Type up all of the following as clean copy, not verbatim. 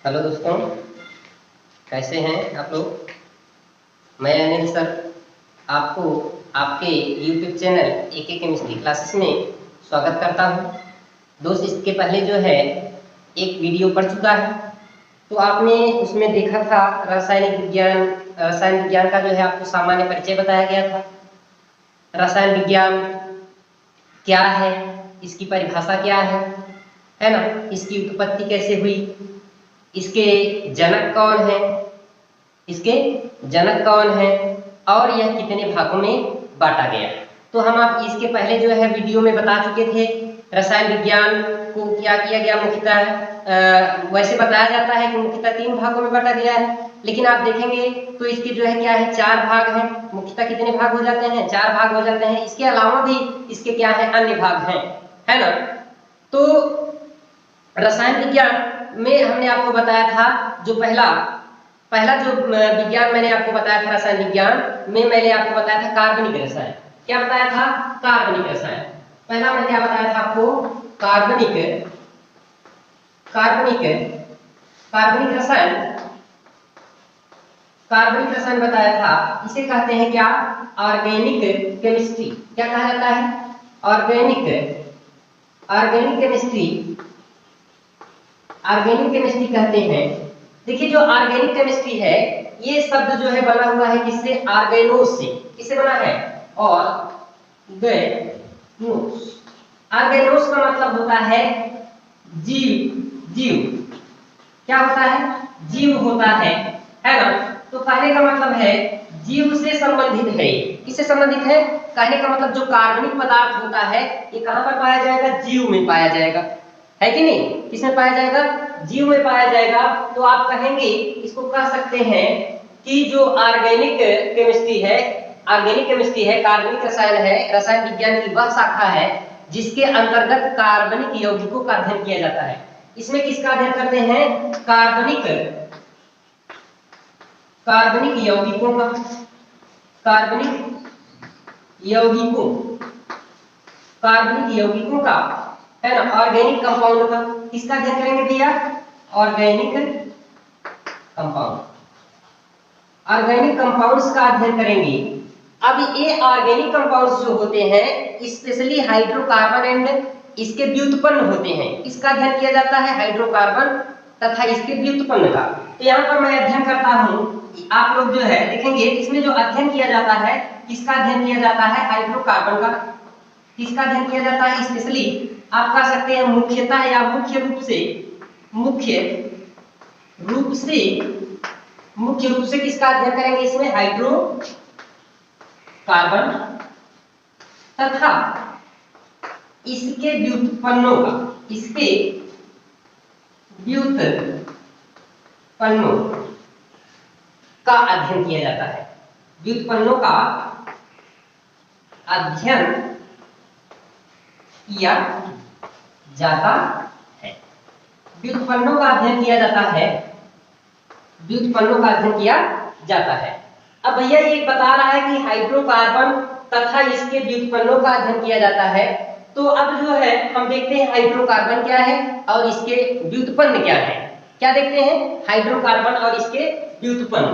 Hello दोस्तों, कैसे हैं आप लोग। मैं अनिल सर आपको आपके YouTube channel AK chemistry classes में स्वागत करता हूं। दोस्त, इसके पहले जो है एक वीडियो पढ़ चुका है, तो आपने उसमें देखा था रासायनिक विज्ञान का जो है आपको सामान्य परिचय बताया गया था। रसायन विज्ञान क्या है, इसकी परिभाषा क्या है ना, इसकी उत्पत्ति कैसे हुई, इसके जनक कौन है और यह कितने भागों में बांटा गया। तो हम आप इसके पहले जो है वीडियो में बता चुके थे रसायन विज्ञान को क्या किया गया। मुख्यतः वैसे बताया जाता है कि मुख्यतः 3 भागों में बांटा गया है, लेकिन आप देखेंगे तो इसके जो है क्या है 4 भाग हैं। मुख्यतः कितने भाग हो जाते हैं, 4 भाग हो जाते हैं। इसके अलावा भी इसके क्या है अन्य भाग हैं, है ना। तो रसायन विज्ञान में हमने आपको बताया था जो पहला जो विज्ञान मैंने आपको बताया था रसायन विज्ञान में मैंने आपको बताया था कार्बनिक रसायन। क्या बताया था? कार्बनिक रसायन। पहला मैंने क्या बताया था आपको? कार्बनिक रसायन बताया था। इसे कहते हैं क्या? Organic chemistry. क्या कहा जाता है? ऑर्गेनिक केमिस्ट्री कहते हैं। देखिए, जो ऑर्गेनिक केमिस्ट्री है ये शब्द जो है बना हुआ है किससे? ऑर्गेनोस से। किससे बना है? ऑर्गेनोस का मतलब होता है जीव। क्या होता है? जीव होता है ना। तो कहने का मतलब है जीव से संबंधित है। किससे संबंधित है? कहने का मतलब जो कार्बनिक पदार्थ होता है ये कहां पर पाया जाएगा? जीव में पाया जाएगा, है कि नहीं? किसमें पाया जाएगा? जीव में पाया जाएगा। तो आप कहेंगे, इसको कह सकते हैं कि जो ऑर्गेनिक केमिस्ट्री है, कार्बनिक रसायन है, रसायन विज्ञान की वह शाखा है जिसके अंतर्गत कार्बनिक यौगिकों का अध्ययन किया जाता है। इसमें किसका अध्ययन करते हैं? कार्बनिक यौगिकों का, है ना। ऑर्गेनिक कंपाउंड का किसका अध्ययन करेंगे भैया? ऑर्गेनिक कंपाउंड्स का अध्ययन करेंगे। अब ये ऑर्गेनिक कंपाउंड्स जो होते हैं स्पेशली हाइड्रोकार्बन एंड इसके व्युत्पन्न होते हैं। इसका अध्ययन किया जाता है हाइड्रोकार्बन तथा इसके व्युत्पन्न का। तो यहाँ पर मैं अध्ययन करता हूँ, आप लोग जो है देखेंगे इसमें जो अध्ययन किया जाता है, किसका अध्ययन किया जाता है? हाइड्रोकार्बन का। किसका अध्ययन किया जाता है? स्पेशली आप कह सकते हैं मुख्यतः या मुख्य रूप से किसका अध्ययन करेंगे? इसमें हाइड्रोकार्बन तथा इसके व्युत्पन्नों का अध्ययन किया जाता है। व्युत्पन्नों का अध्ययन किया जाता है। व्युत्पन्नों का अध्ययन किया जाता है। अब भैया ये बता रहा है कि हाइड्रोकार्बन तथा इसके व्युत्पन्नों का अध्ययन किया जाता है। तो अब जो है हम देखते हैं हाइड्रोकार्बन क्या है और इसके व्युत्पन्न क्या है। क्या देखते हैं? हाइड्रोकार्बन और इसके व्युत्पन्न।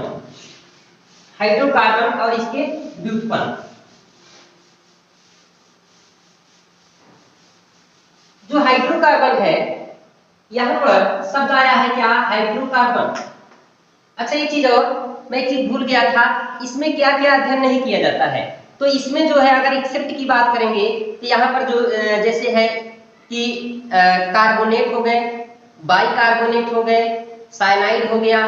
जो हाइड्रोकार्बन है यहाँ पर शब्द आया है क्या? हाइड्रोकार्बन। अच्छा, एक चीज और मैं एक चीज भूल गया था, इसमें क्या क्या अध्ययन नहीं किया जाता है। तो इसमें जो है अगर एक्सेप्ट की बात करेंगे तो यहाँ पर जो जैसे है कि कार्बोनेट हो गए, बाइकार्बोनेट हो गए, साइनाइड हो गया,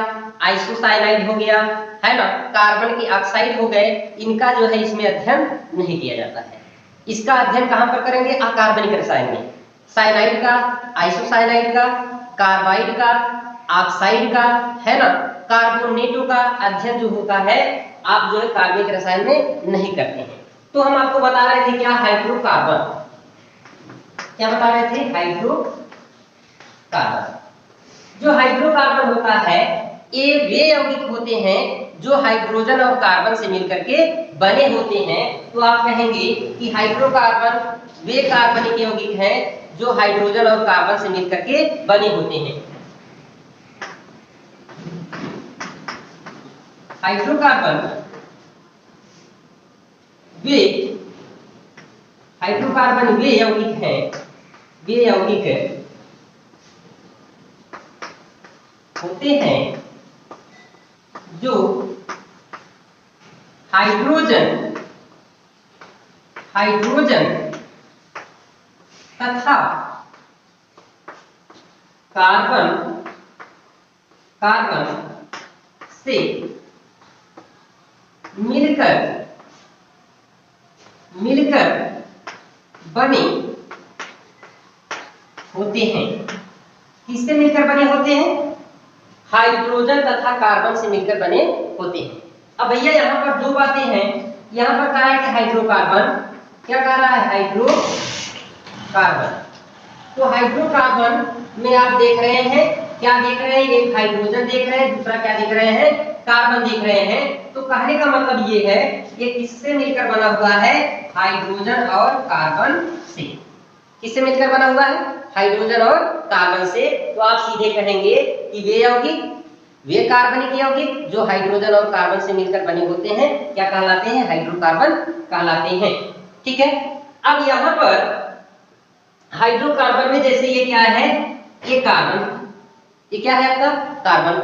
आइसोसाइनाइड हो गया, है ना, कार्बन के ऑक्साइड हो गए, इनका जो है इसमें अध्ययन नहीं किया जाता है। इसका अध्ययन कहाँ पर करेंगे? अकार्बनिक रसायन में। साइनाइड का, आइसोसाइनाइड का, कार्बाइड का, ऑक्साइड का, है ना, कार्बोनेटों का अध्ययन जो होता है आप जो है कार्बनिक रसायन में नहीं करते हैं। तो हम आपको बता रहे थे क्या? हाइड्रोकार्बन। क्या बता रहे थे? हाइड्रोकार्बन। जो हाइड्रोकार्बन होता है ये वे यौगिक होते हैं जो हाइड्रोजन और कार्बन से मिलकर के बने होते हैं। तो आप कहेंगे कि हाइड्रोकार्बन वे कार्बनिक यौगिक हैं जो हाइड्रोजन और कार्बन से मिलकर के बने होते हैं। हाइड्रोकार्बन वे हाइड्रोकार्बन वे यौगिक है, वे यौगिक होते हैं जो हाइड्रोजन तथा कार्बन से मिलकर बने होते हैं। किससे मिलकर बने होते हैं? हाइड्रोजन तथा कार्बन से मिलकर बने होते हैं। अब भैया यहाँ पर दो बातें हैं, यहाँ पर कहा है कि हाइड्रोकार्बन, क्या कह रहा है? हाइड्रोकार्बन। तो हाइड्रोकार्बन में आप देख रहे हैं, क्या देख रहे हैं? एक हाइड्रोजन देख रहे हैं, दूसरा क्या देख रहे हैं? कार्बन देख रहे हैं। तो कहने का मतलब ये है ये किससे मिलकर बना हुआ है? हाइड्रोजन और कार्बन से। किससे मिलकर बना हुआ है? हाइड्रोजन और कार्बन से। तो आप सीधे कहेंगे कि वे यौगिक, वे कार्बनिक यौगिक जो हाइड्रोजन और कार्बन से मिलकर बने होते हैं, क्या कहलाते हैं? हाइड्रोकार्बन कहलाते हैं। ठीक है। अब यहाँ पर हाइड्रोकार्बन में जैसे ये क्या है? ये कार्बन, ये क्या है आपका? कार्बन।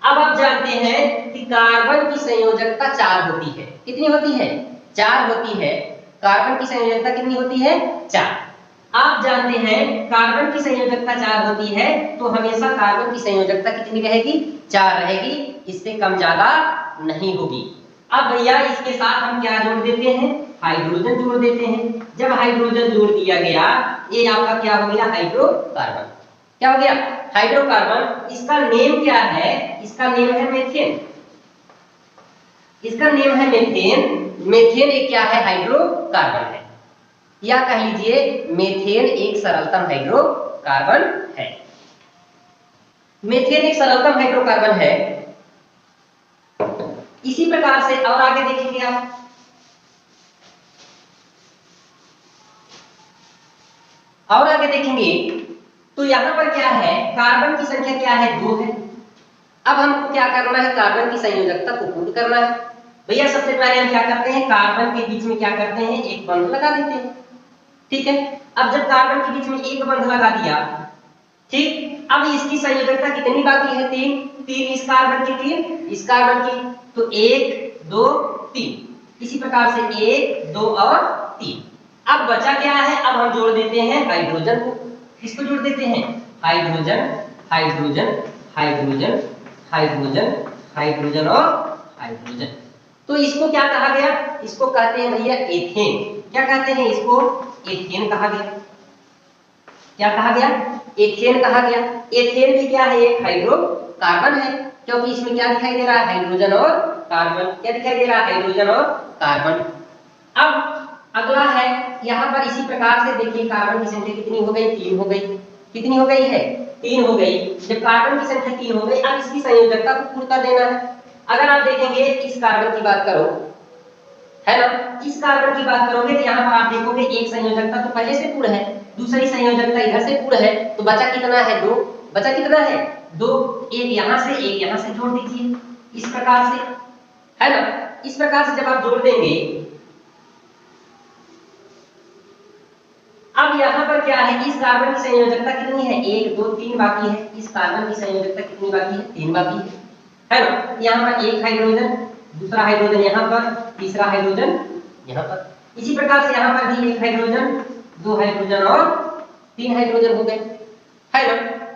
अब आप जानते हैं कि कार्बन की संयोजकता 4 होती है। कितनी होती है? 4 होती है। कार्बन की संयोजकता कितनी होती है? 4। आप जानते हैं कार्बन की संयोजकता 4 होती है, तो हमेशा कार्बन की संयोजकता कितनी रहेगी? 4 रहेगी, इससे कम ज्यादा नहीं होगी। अब भैया इसके साथ हम क्या जोड़ देते हैं? हाइड्रोजन जोड़ देते हैं। जब हाइड्रोजन जोड़ दिया गया, ये आपका क्या हो गया? हाइड्रोकार्बन। क्या हो गया? हाइड्रोकार्बन। इसका नेम क्या है? इसका नेम है मीथेन। इसका नेम है मीथेन। मीथेन एक क्या है? हाइड्रोकार्बन है, या कह लीजिए मीथेन एक सरलतम हाइड्रोकार्बन है। मीथेन एक सरलतम हाइड्रोकार्बन है। इसी प्रकार से और आगे देखेंगे आप, और आगे देखेंगे तो यहां पर क्या है? कार्बन की संख्या क्या है? 2 है। अब हमको क्या करना है? कार्बन की संयोजकता को पूर्ण करना है। भैया सबसे पहले हम क्या करते हैं? कार्बन के बीच में क्या करते हैं? एक बंध लगा देते हैं। ठीक है। अब जब कार्बन के बीच में एक बंध लगा दिया, ठीक, अब इसकी संयोजकता कितनी बाकी है? 3 इस कार्बन की, 3 इस कार्बन की, तो 1 2 3। इसी प्रकार से 1 2 और 3। अब बचा क्या है? अब हम जोड़ देते हैं हाइड्रोजन को। किसको जोड़ देते हैं? Hydrogen, hydrogen, hydrogen, hydrogen, hydrogen और हाइड्रोजन। तो इसको क्या कहा गया? इसको कहते हैं भैया एथेन। क्या कहते हैं इसको? एथेन कहा गया। क्या कहा गया? एथेन कहा गया। एथेन भी क्या है? एक हाइड्रोकार्बन है, क्योंकि इसमें क्या दिखाई दे रहा है? हाइड्रोजन और कार्बन। क्या दिखाई दे रहा है? हाइड्रोजन और कार्बन। अब अगला है, यहाँ पर इसी प्रकार से देखिए कार्बन की संख्या कितनी हो गई? 3 हो गई। कितनी हो गई है? 3 हो गई। जब कार्बन की संख्या 3 हो गई, अब इसकी संयोजकता को पूर्ण कर देना है। अगर आप देखेंगे इस कार्बन की बात करो, है ना, इस कार्बन की बात करोगे तो यहाँ पर आप देखोगे एक संयोजकता तो पहले से पूर्ण है, दूसरी संयोजकता इधर से पूर्ण है, तो बचा कितना है? 2। बचा कितना है? 2। एक यहाँ से, एक यहाँ से जोड़ दीजिए, इस प्रकार से, है ना। इस प्रकार से जब आप जोड़ देंगे, अब यहाँ पर क्या है? इस कार्बन की संयोजकता कितनी है? 1 2 3 बाकी है। इस कार्बन की संयोजकता कितनी बाकी है? 3 बाकी है ना। यहाँ पर एक हाइड्रोजन, दूसरा हाइड्रोजन यहाँ पर, तीसरा हाइड्रोजन यहाँ पर। इसी प्रकार से यहाँ पर भी एक हाइड्रोजन, 2 हाइड्रोजन और 3 हाइड्रोजन हो गए, है ना।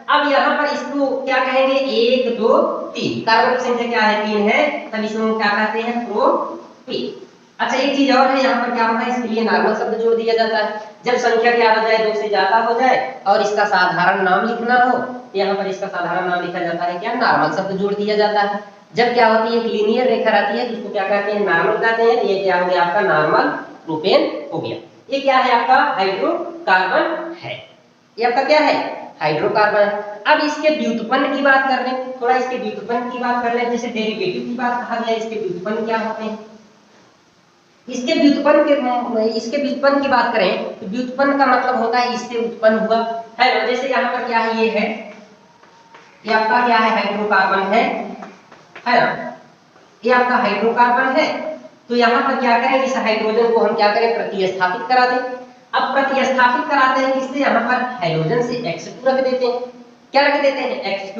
अब यहाँ पर इसको क्या कहेंगे? 1 2 3। कार्बन की संख्या क्या है? 3 है, तब इसको क्या कहते हैं? प्रोपेन। अच्छा एक चीज और है, यहाँ पर क्या होता है? इसके लिए नॉर्मल शब्द जोड़ दिया जाता है। जब संख्या क्या हो जाए? 2 से ज्यादा हो जाए और इसका साधारण नाम लिखना हो, यहाँ पर इसका साधारण नाम लिखा जाता है क्या? नॉर्मल शब्द जोड़ दिया जाता है। जब क्या होती है? एक लीनियर रेखा रहती है, जिसको क्या कहते हैं? नॉर्मल कहते हैं। ये क्या हो गया? आपका नॉर्मल प्रोपेन हो गया। ये क्या है? आपका हाइड्रोकार्बन है। ये आपका क्या है? हाइड्रोकार्बन है। अब इसके व्युत्पन्न की बात कर लें, थोड़ा इसके व्युत्पन्न की बात कर लें। जैसे डेरिवेटिव की बात कहा गया, इसके व्युत्पन्न क्या होते हैं? इसके व्युत्पन्न की बात करें तो व्युत्पन्न का मतलब होता है इससे उत्पन्न हुआ, है ना। जैसे यहाँ पर क्या है? ये है, ये आपका क्या है? हाइड्रोकार्बन है ना। ये आपका हाइड्रोकार्बन है। तो यहाँ पर क्या करें, इस हाइड्रोजन को हम क्या करें, प्रतिस्थापित करा दें। अब प्रतिस्थापित कराते हैं किससे, यहाँ पर हाइड्रोजन से X2 रख देते हैं। क्या रख देते हैं, X2।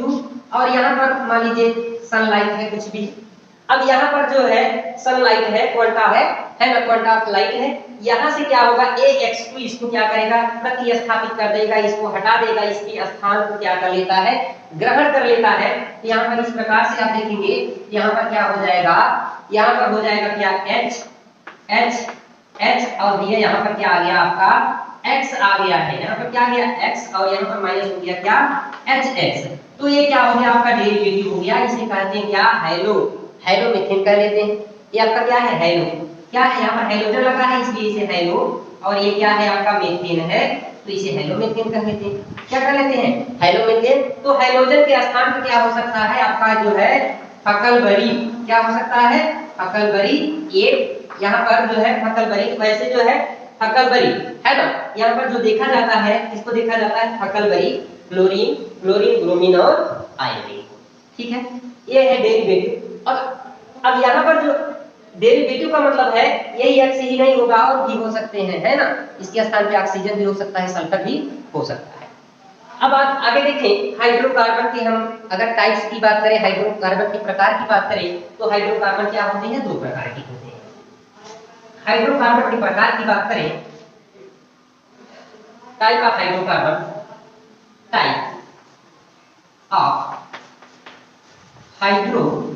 और यहाँ पर मान लीजिए सनलाइट है कुछ भी। अब यहाँ पर जो है सनलाइट है, क्वांटा है ना, क्वांटा ऑफ लाइट है। यहाँ से क्या होगा, Ax2 इसको क्या करेगा, प्रतिस्थापित कर देगा, इसको हटा देगा, इसके स्थान को क्या कर लेता है, ग्रहण कर लेता है। यहाँ पर इस प्रकार से आप देखेंगे, यहाँ पर क्या हो जाएगा, यहाँ पर हो जाएगा क्या, H और ये यहाँ पर क्या आ गया आपका X आ गया है, यहाँ पर क्या आ गया X और यहाँ पर माइनस हो गया क्या, HX। तो ये क्या हो गया आपका डेरिवेटिव हो गया, इसे कहते हैं क्या, हेलो मीथेन कह लेते हैं। ये आपका क्या है, हेलो, क्या है, यहाँ पर हेलोजन लगा है इसलिए इसे हेलो, और ये क्या है आपका मीथेन है, तो इसे हेलो मीथेन कह लेते हैं। क्या कर लेते हैं, हेलो मीथेन। तो हेलोजन के स्थान पर क्या हो सकता है आपका जो है हकलबरी, क्या हो सकता है, हकलबरी। ये यहाँ पर जो है हकलबरी, वैसे जो है हकलबरी है ना, यहाँ पर जो देखा जाता है, किसको देखा जाता है, हकलबरी, क्लोरीन, ब्रोमीन और आयोडीन। ठीक है, ये है डेरिवेटिव। अब यहाँ पर जो डेरिवेटिव का मतलब है, यही X ही नहीं होगा, और भी हो सकते हैं, है ना, इसके स्थान पे ऑक्सीजन भी हो सकता है, सल्फर भी हो सकता है। अब आप आगे देखें, हाइड्रोकार्बन के हम अगर टाइप्स की बात करें, हाइड्रोकार्बन के प्रकार की बात करें, तो हाइड्रोकार्बन क्या होते हैं, दो प्रकार के होते हैं। हाइड्रोकार्बन के प्रकार की बात करें, type of hydrocarbon, type of hydrocarbon.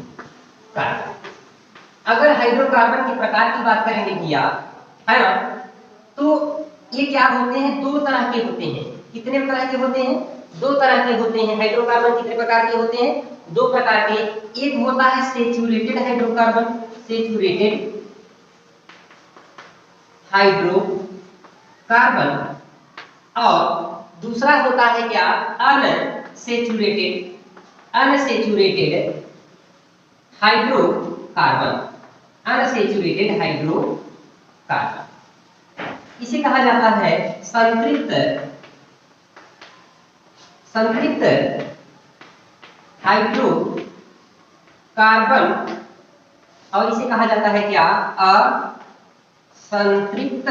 अगर हाइड्रोकार्बन के प्रकार की बात करेंगे भैया, है ना, तो ये क्या होते हैं, दो तरह के होते हैं। कितने तरह के होते हैं, दो तरह के होते हैं। हाइड्रोकार्बन कितने प्रकार के होते हैं, दो प्रकार के। एक होता है सैचुरेटेड हाइड्रोकार्बन, सैचुरेटेड हाइड्रोकार्बन, और दूसरा होता है क्या, अनसैचुरेटेड हाइड्रोकार्बन, अनसैचुरेटेड हाइड्रोकार्बन। इसे कहा जाता है संतृप्त हाइड्रोकार्बन, और इसे कहा जाता है क्या, असंतृप्त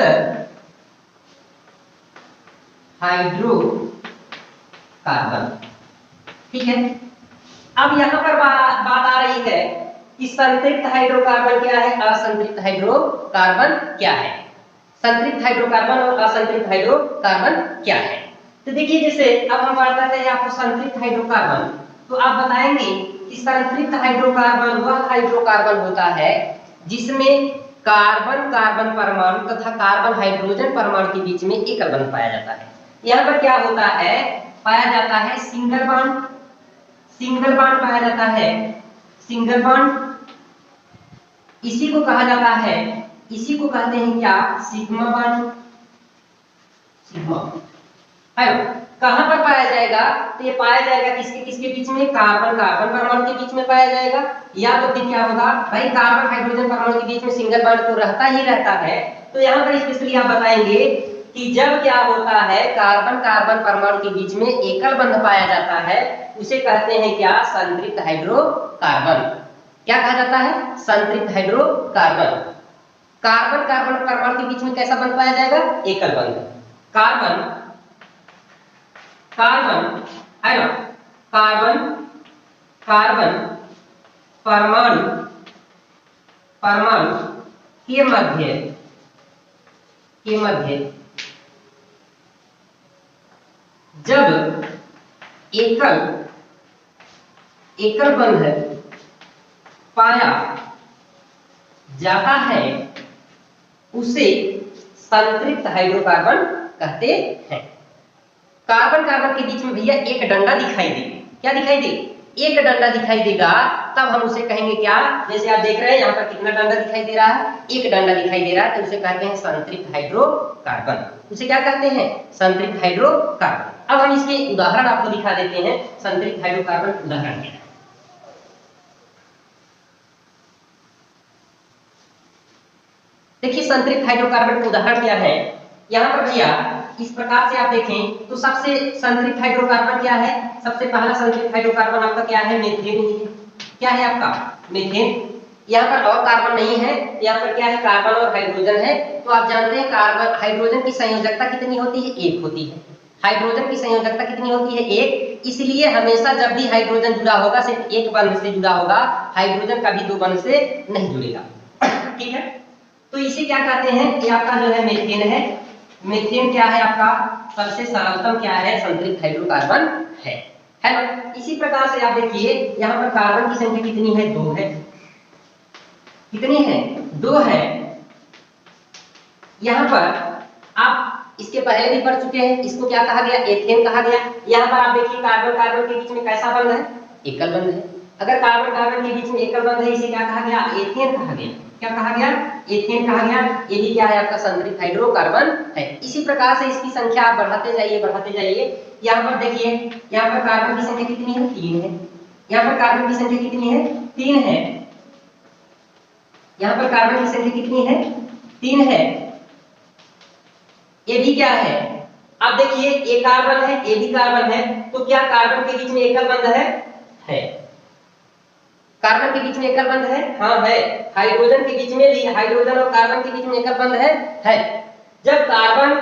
हाइड्रोकार्बन। ठीक है, अब यहाँ पर बात आ रही है कि संतृप्त हाइड्रोकार्बन क्या है, असंतृप्त हाइड्रोकार्बन क्या है। संतृप्त हाइड्रोकार्बन और असंतृप्त हाइड्रोकार्बन क्या है। तो देखिए, जैसे अब हम बात करते हैं आपको संतृप्त हाइड्रोकार्बन, तो आप बताएंगे कि संतृप्त हाइड्रोकार्बन वह हाइड्रोकार्बन होता है जिसमें कार्बन परमाणु तथा कार्बन हाइड्रोजन परमाणु के बीच में एकल बंध पाया जाता है। यहाँ पर क्या होता है, पाया जाता है सिंगल बॉन्ड पाया जाता है, सिंगल बॉन्ड। इसी को कहा जाता है, इसी को कहते हैं क्या, सिग्मा बॉन्ड, सिग्मा है। कहां पर पाया जाएगा, तो ये पाया जाएगा किसके बीच में, कार्बन परमाणु के बीच में पाया जाएगा। या तो फिर क्या होगा भाई, कार्बन हाइड्रोजन परमाणु के बीच में सिंगल बॉन्ड तो रहता ही रहता है। तो यहाँ पर स्पेशली आप बताएंगे कि जब क्या होता है, कार्बन परमाणु के बीच में एकल बंध पाया जाता है, उसे कहते हैं क्या, संतृप्त हाइड्रोकार्बन। क्या कहा जाता है, संतृप्त हाइड्रोकार्बन। कार्बन परमाणु के बीच में कैसा बंध पाया जाएगा, एकल बंध। कार्बन है ना, कार्बन परमाणु के मध्य जब एकल बंध पाया जाता है, उसे संतृप्त हाइड्रोकार्बन कहते हैं। कार्बन के बीच में भैया एक डंडा दिखाई दे, क्या दिखाई दे, एक डंडा दिखाई देगा, तब हम उसे कहेंगे क्या, जैसे आप देख रहे हैं यहाँ पर कितना डंडा दिखाई दे रहा है, एक डंडा दिखाई दे रहा है, तो उसे कहते हैं संतृप्त हाइड्रोकार्बन। उसे क्या कहते हैं, संतृप्त हाइड्रोकार्बन। अब हम इसके उदाहरण आपको दिखा देते हैं, संतृप्त हाइड्रोकार्बन उदाहरण क्या है। देखिए संतृप्त हाइड्रोकार्बन का उदाहरण क्या है। यहाँ पर भैया इस प्रकार से आप देखें तो सबसे संतृप्त हाइड्रोकार्बन क्या है, सबसे पहला संतृप्त हाइड्रोकार्बन आपका क्या है, मीथेन ही है। क्या है आपका, मीथेन। यहाँ पर और कार्बन नहीं है, यहाँ पर क्या है, कार्बन और हाइड्रोजन है। तो आप जानते हैं कार्बन हाइड्रोजन की संयोजकता कितनी होती है, 1 होती है। हाइड्रोजन की संयोजकता कितनी होती है, 1। इसलिए हमेशा जब भी हाइड्रोजन जुड़ा होगा सिर्फ एक बंध से जुड़ा होगा, हाइड्रोजन कभी 2 बंध से नहीं जुड़ेगा। ठीक है, तो इसे क्या कहते हैं, ये आपका जो है मीथेन है। मीथेन क्या है आपका, सबसे सरलतम क्या है, संतृप्त हाइड्रोकार्बन है ना। इसी प्रकार से आप देखिए यहाँ पर कार्बन की संख्या कितनी है, 2 है। कितनी है, 2 है। यहाँ पर आप इसके पहले भी पढ़ चुके हैं, इसको क्या कहा गया, एथेन कहा गया। यहाँ पर आप देखिए कार्बन कार्बन के बीच में कैसा बंध है, एकल बंध है। अगर कार्बन कार्बन के बीच में एकल बंध है, इसे क्या कहा गया, एथेन कहा गया। क्या कहा गया, एथेन कहा गया। ये भी क्या है आपका संतृप्त हाइड्रोकार्बन है। इसी प्रकार से इसकी संख्या आप बढ़ाते जाइए बढ़ाते जाइए। यहाँ पर देखिए, यहाँ पर कार्बन की संख्या कितनी है, 3 है। यहाँ पर कार्बन की संख्या कितनी है, 3 है। यहाँ पर कार्बन की संख्या कितनी है, 3 है। ये भी क्या है, आप देखिए ये कार्बन है, ये भी कार्बन है, तो क्या कार्बन के बीच में एकल बंध है, कार्बन के बीच में एकल बंध है, हाँ है। हाइड्रोजन के बीच में भी, हाइड्रोजन और कार्बन के बीच में एकल बंध है। जब कार्बन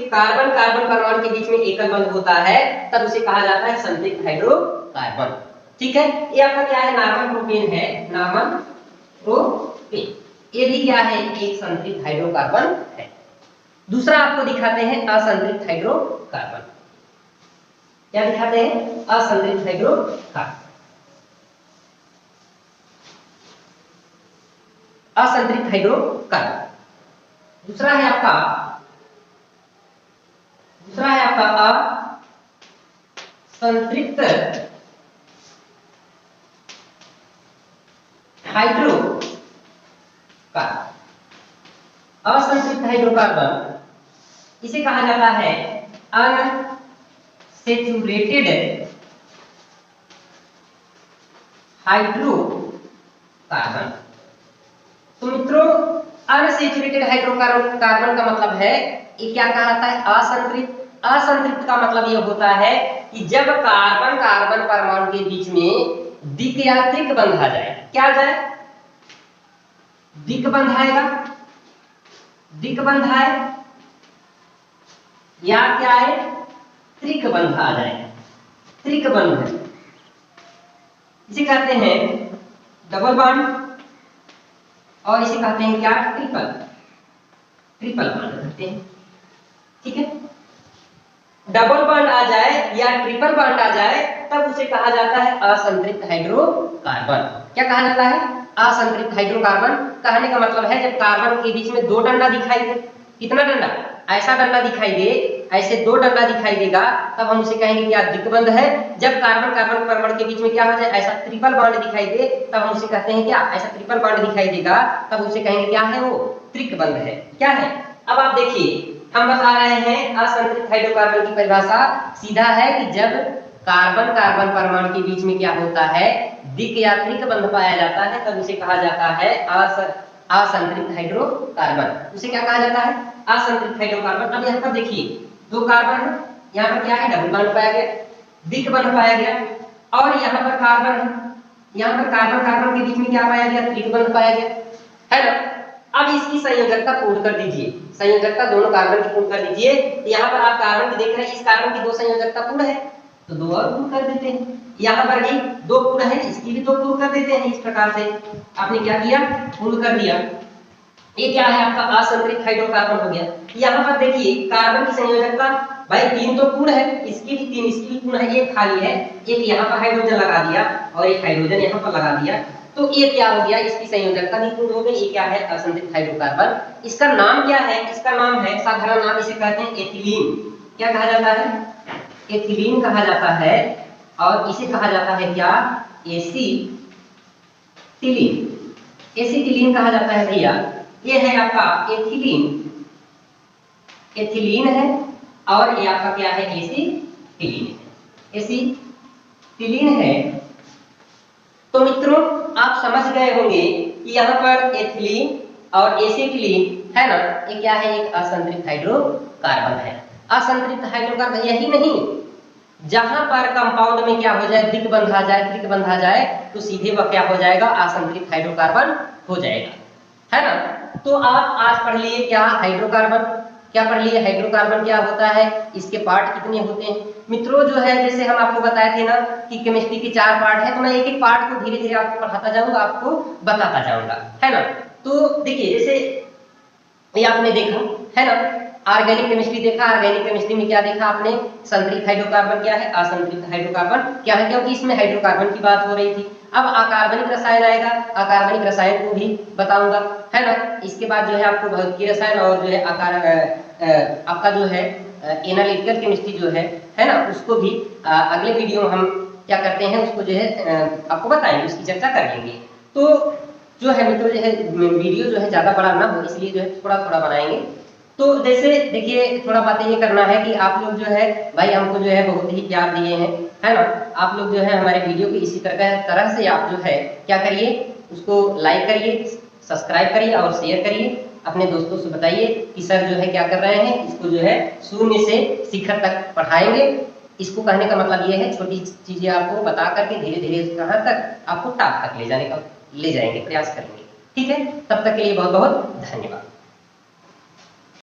कार्बन परमाणु के बीच में एकल बंध होता है तब उसे कहा जाता है संतृप्त हाइड्रोकार्बन। ठीक है, ये आपका क्या है, नॉर्मल प्रोपेन है, नॉर्मल प्रोपेन। ये भी क्या है, एक संतृप्त हाइड्रोकार्बन है। दूसरा आपको दिखाते हैं असंतृप्त हाइड्रोकार्बन। क्या दिखाते हैं, असंतृप्त हाइड्रोकार्बन। असंतृप्त हाइड्रोकार्बन दूसरा है आपका असंतृप्त हाइड्रोकार्बन। असंतृप्त हाइड्रोकार्बन इसे कहा जाता है अनसैचुरेटेड हाइड्रोकार्बन। तो मित्रों अनसैचुरेटेड हाइड्रोकार्बन का मतलब है, ये क्या कहलाता है, असंतृप्त। असंतृप्त का मतलब ये होता है कि जब कार्बन कार्बन परमाणु के बीच में दिक या त्रिक बंध आ जाए, क्या आ जाए, दिक बंध आएगा, दिक बंध आए या क्या है, त्रिक बंध आ जाए, त्रिक बंध, इसे कहते हैं डबल बॉन्ड और इसे कहते हैं क्या, ट्रिपल बॉन्ड कहते हैं। ठीक है, डबल बॉन्ड आ जाए या ट्रिपल बॉन्ड आ जाए तब उसे कहा जाता है असंतृप्त हाइड्रोकार्बन। क्या कहा जाता है, असंतृप्त हाइड्रोकार्बन। कहने का मतलब है जब कार्बन के बीच में 2 डंडा दिखाई दे, कितना डंडा, ऐसा डंडा दिखाई दे, ऐसे 2 डंडा दिखाई देगा तब हम उसे कहेंगे क्या, दिक्बंध है। जब कार्बन कार्बन परमाणु के बीच में क्या हो जाए, ऐसा ट्रिपल बॉन्ड दिखाई दे तब हम उसे कहते हैं क्या, ऐसा ट्रिपल बॉन्ड दिखाई देगा तब उसे कहेंगे क्या है, वो त्रिकबंध है। क्या है, अब आप देखिए हम बता रहे हैं असंतृप्त हाइड्रोकार्बन की परिभाषा सीधा है कि जब कार्बन कार्बन परमाणु के बीच में क्या होता है, दिक या त्रिकबंध पाया जाता है तब उसे कहा जाता है असंतृप्त हाइड्रोकार्बन। उसे क्या कहा जाता है, असंतृप्त हाइड्रोकार्बन। अब यहाँ पर देखिए 2 कार्बन है, यहाँ पर क्या है, डबल बॉन्ड पाया गया, दिक बंध पाया गया, और यहाँ पर कार्बन है, यहाँ पर कार्बन कार्बन के बीच में क्या पाया गया, त्रिक बंध पाया गया, है ना। अब इसकी संयोजकता पूर्ण कर दीजिए, संयोजकता दोनों कार्बन की पूर्ण कर दीजिए। यहाँ पर आप कार्बन की देख रहे हैं, इस कार्बन की 2 संयोजकता पूर्ण है तो 2 और पूर्ण कर देते हैं। यहाँ पर भी 2 पूर्ण है, इसकी भी 2 पूर्ण कर देते हैं। इस प्रकार से आपने क्या किया, पूर्ण कर दिया। ये क्या है आपका असंतृप्त हाइड्रोकार्बन हो गया। यहाँ पर देखिए कार्बन की संयोजकता भाई 3 तो पूर्ण है, इसकी भी 3, इसकी भी पूर्ण है, एक खाली है, एक यहाँ पर हाइड्रोजन लगा दिया और एक हाइड्रोजन यहाँ पर लगा दिया, तो ये क्या हो गया, इसकी संयोजकता भी पूर्ण हो गई। ये क्या है, असंतृप्त हाइड्रोकार्बन। इसका नाम क्या है, इसका नाम है, साधारण नाम इसे कहते हैं एथिलीन। क्या कहा जाता है, एथिलीन कहा जाता है, और इसे कहा जाता है क्या, एसिटिलीन। एसिटिलीन कहा जाता है भैया। ये है आपका एथिलीन, एथिलीन है, और ये आपका क्या है, एसिटिलीन, एसिटिलीन है। तो मित्रों आप समझ गए होंगे कि यहाँ पर एथिलीन और एसिटिलीन है ना, ये क्या है, एक असंतृप्त हाइड्रोकार्बन है। असंतृप्त हाइड्रोकार्बन, यही नहीं जहां पर कंपाउंड में क्या हो जाए, दिक बंधा जाए, त्रिक बंधा जाए, तो सीधे वह क्या हो जाएगा, असंतृप्त हाइड्रोकार्बन हो जाएगा, है ना। तो आप आज पढ़ लिए क्या हाइड्रोकार्बन, क्या पढ़ लिए हाइड्रोकार्बन क्या होता है, इसके पार्ट कितने होते हैं। मित्रों जो है जैसे हम आपको बताए थे ना कि केमिस्ट्री के 4 पार्ट है, तो मैं एक एक पार्ट को धीरे धीरे आपको पढ़ाता जाऊंगा, आपको बताता जाऊंगा, है ना। तो देखिए जैसे ये आपने देखा, है ना, ऑर्गेनिक केमिस्ट्री देखा, ऑर्गेनिक केमिस्ट्री में क्या देखा आपने, संतृप्त हाइड्रोकार्बन क्या है, असंतृप्त हाइड्रोकार्बन क्या है, क्योंकि इसमें हाइड्रोकार्बन की बात हो रही थी। अब अकार्बनिक रसायन आएगा, अकार्बनिक रसायन को भी बताऊंगा, है ना। इसके बाद जो है आपको भौतिक रसायन और जो है आपका जो है एनालिटिकल केमिस्ट्री जो है ना, उसको भी अगले वीडियो में हम क्या करते हैं, उसको जो है आपको बताएंगे, उसकी चर्चा कर लेंगे। तो जो है मित्रों जो है वीडियो जो है ज्यादा बड़ा ना हो, इसलिए जो है थोड़ा थोड़ा बनाएंगे। तो जैसे देखिए थोड़ा बातें ये करना है कि आप लोग जो है भाई हमको जो है बहुत ही प्यार दिए हैं, है ना। आप लोग जो है हमारे वीडियो को इसी तरह से आप जो है क्या करिए, उसको लाइक करिए, सब्सक्राइब करिए और शेयर करिए, अपने दोस्तों से बताइए कि सर जो है क्या कर रहे हैं, इसको जो है शून्य से शिखर तक पढ़ाएंगे। इसको कहने का मतलब ये है छोटी चीजें आपको बता करके धीरे धीरे कहाँ तक आपको टॉप तक ले जाने का ले जाएंगे, प्रयास करेंगे। ठीक है, तब तक के लिए बहुत बहुत धन्यवाद।